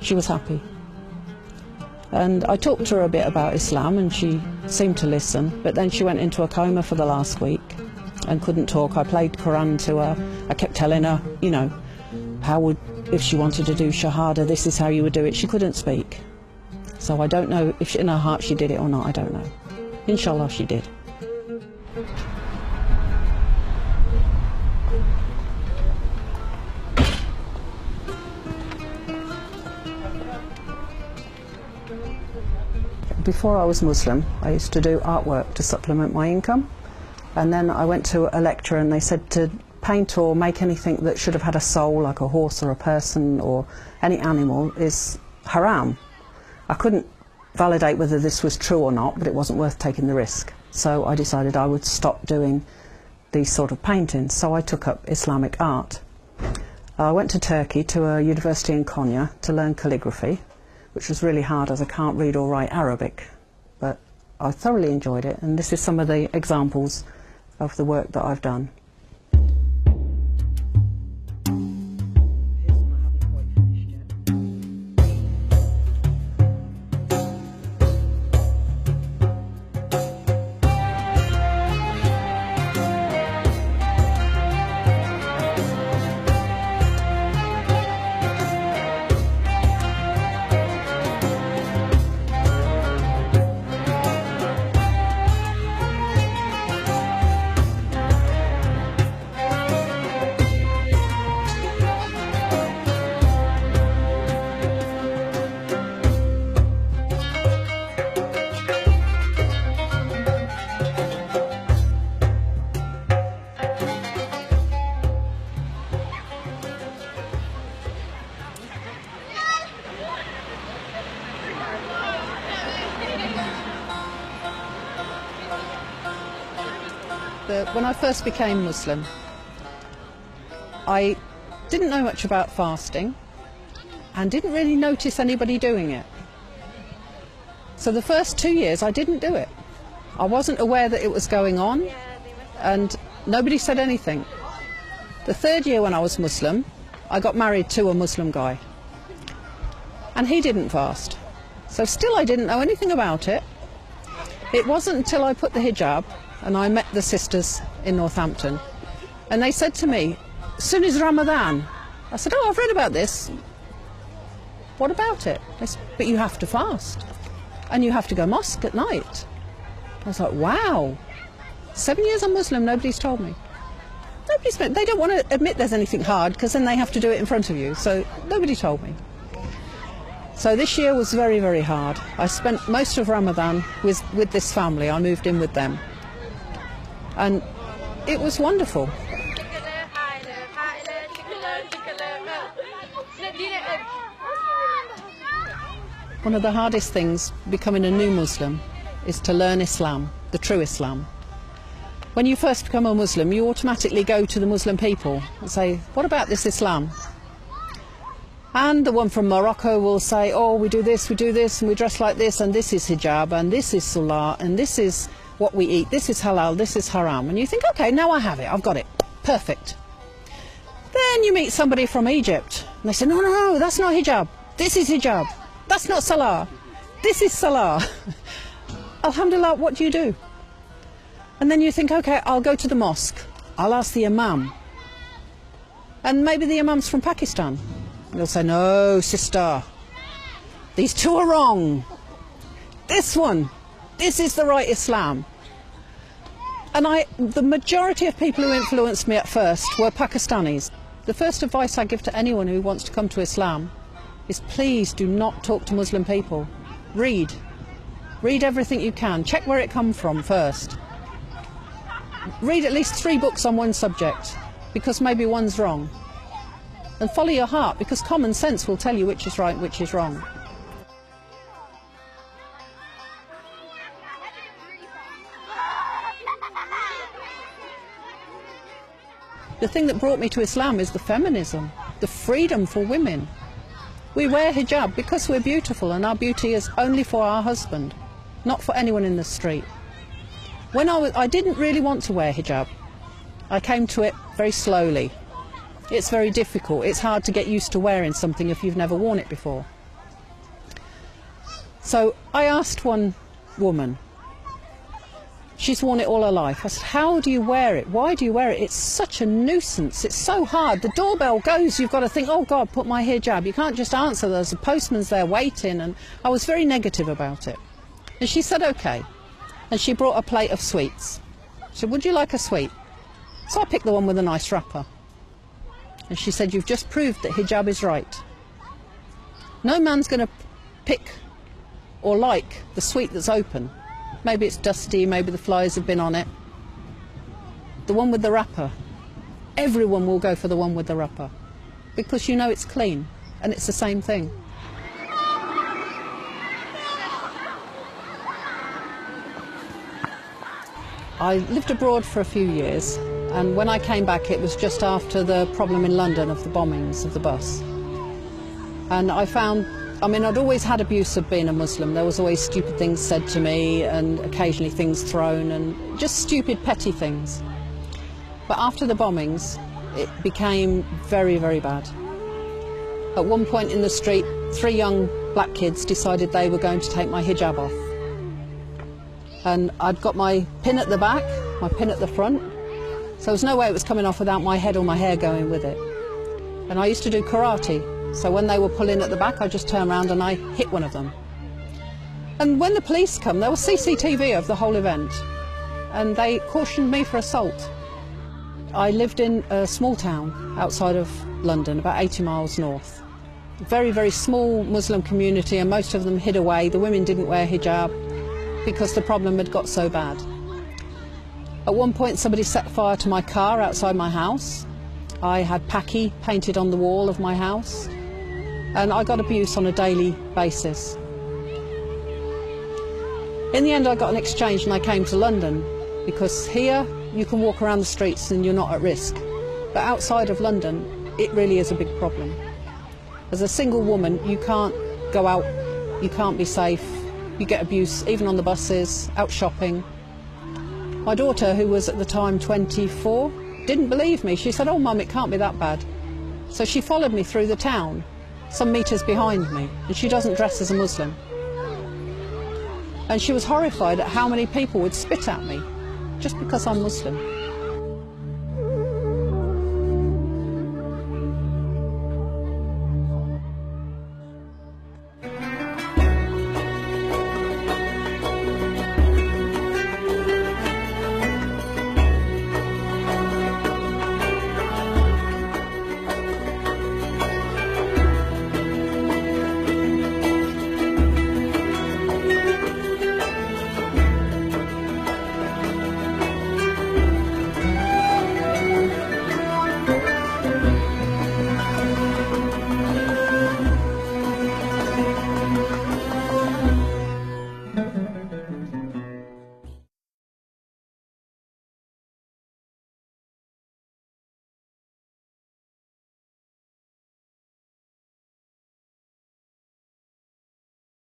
She was happy. And I talked to her a bit about Islam and she seemed to listen, but then she went into a coma for the last week and couldn't talk. I played Quran to her. I kept telling her, you know, if she wanted to do Shahada, this is how you would do it. She couldn't speak. So I don't know if in her heart she did it or not, I don't know. Inshallah she did. Before I was Muslim, I used to do artwork to supplement my income. And then I went to a lecture and they said to paint or make anything that should have had a soul, like a horse or a person or any animal, is haram. I couldn't validate whether this was true or not, but it wasn't worth taking the risk. So I decided I would stop doing these sort of paintings. So I took up Islamic art. I went to Turkey to a university in Konya to learn calligraphy, which was really hard as I can't read or write Arabic. But I thoroughly enjoyed it, and this is some of the examples of the work that I've done. When I first became Muslim, I didn't know much about fasting and didn't really notice anybody doing it. So the first 2 years I didn't do it. I wasn't aware that it was going on and nobody said anything. The third year when I was Muslim, I got married to a Muslim guy and he didn't fast. So still I didn't know anything about it. It wasn't until I put the hijab and I met the sisters in Northampton and they said to me, soon as Ramadan. I said, oh, I've read about this. What about it? They said, but you have to fast and you have to go mosque at night. I was like, wow, 7 years I'm Muslim, nobody's told me. They don't want to admit there's anything hard because then they have to do it in front of you, so nobody told me. So this year was very, very hard. I spent most of Ramadan with this family. I moved in with them. And it was wonderful. One of the hardest things becoming a new Muslim is to learn Islam, the true Islam. When you first become a Muslim, you automatically go to the Muslim people and say, what about this Islam? And the one from Morocco will say, oh, we do this, and we dress like this, and this is hijab, and this is salah, and this is what we eat, this is halal, this is haram. And you think, okay, now I have it, I've got it, perfect. Then you meet somebody from Egypt, and they say, no, no, that's not hijab, this is hijab, that's not salah, this is salah. Alhamdulillah, what do you do? And then you think, okay, I'll go to the mosque, I'll ask the imam. And maybe the imam's from Pakistan. They'll say, no, sister, these two are wrong. This is the right Islam. And the majority of people who influenced me at first were Pakistanis. The first advice I give to anyone who wants to come to Islam is please do not talk to Muslim people. Read everything you can. Check where it comes from first. Read at least 3 books on one subject, because maybe one's wrong. And follow your heart, because common sense will tell you which is right and which is wrong. The thing that brought me to Islam is the feminism, the freedom for women. We wear hijab because we're beautiful, and our beauty is only for our husband, not for anyone in the street. When I didn't really want to wear hijab. I came to it very slowly. It's very difficult. It's hard to get used to wearing something if you've never worn it before. So I asked one woman, she's worn it all her life. I said, how do you wear it? Why do you wear it? It's such a nuisance. It's so hard. The doorbell goes, you've got to think, oh God, put my hijab. You can't just answer. There's a postman's there waiting. And I was very negative about it. And she said, okay. And she brought a plate of sweets. She said, would you like a sweet? So I picked the one with a nice wrapper. And she said, you've just proved that hijab is right. No man's going to pick or like the sweet that's open. Maybe it's dusty, maybe the flies have been on it. The one with the wrapper. Everyone will go for the one with the wrapper because you know it's clean and it's the same thing. I lived abroad for a few years, and when I came back it was just after the problem in London of the bombings of the bus. And I found, I mean, I'd always had abuse of being a Muslim. There was always stupid things said to me and occasionally things thrown and just stupid petty things. But after the bombings it became very, very bad. At one point in the street 3 young black kids decided they were going to take my hijab off. And I'd got my pin at the back, my pin at the front, so there was no way it was coming off without my head or my hair going with it. And I used to do karate, so when they were pulling at the back I just turned around and I hit one of them. And when the police come, there was CCTV of the whole event, and they cautioned me for assault. I lived in a small town outside of London, about 80 miles north. Very, very small Muslim community, and most of them hid away. The women didn't wear hijab because the problem had got so bad. At one point somebody set fire to my car outside my house. I had Paki painted on the wall of my house, and I got abuse on a daily basis. In the end I got an exchange and I came to London, because here you can walk around the streets and you're not at risk. But outside of London it really is a big problem. As a single woman you can't go out, you can't be safe. You get abuse even on the buses, out shopping. My daughter, who was at the time 24, didn't believe me. She said, oh Mum, it can't be that bad. So she followed me through the town, some metres behind me, and she doesn't dress as a Muslim. And she was horrified at how many people would spit at me just because I'm Muslim.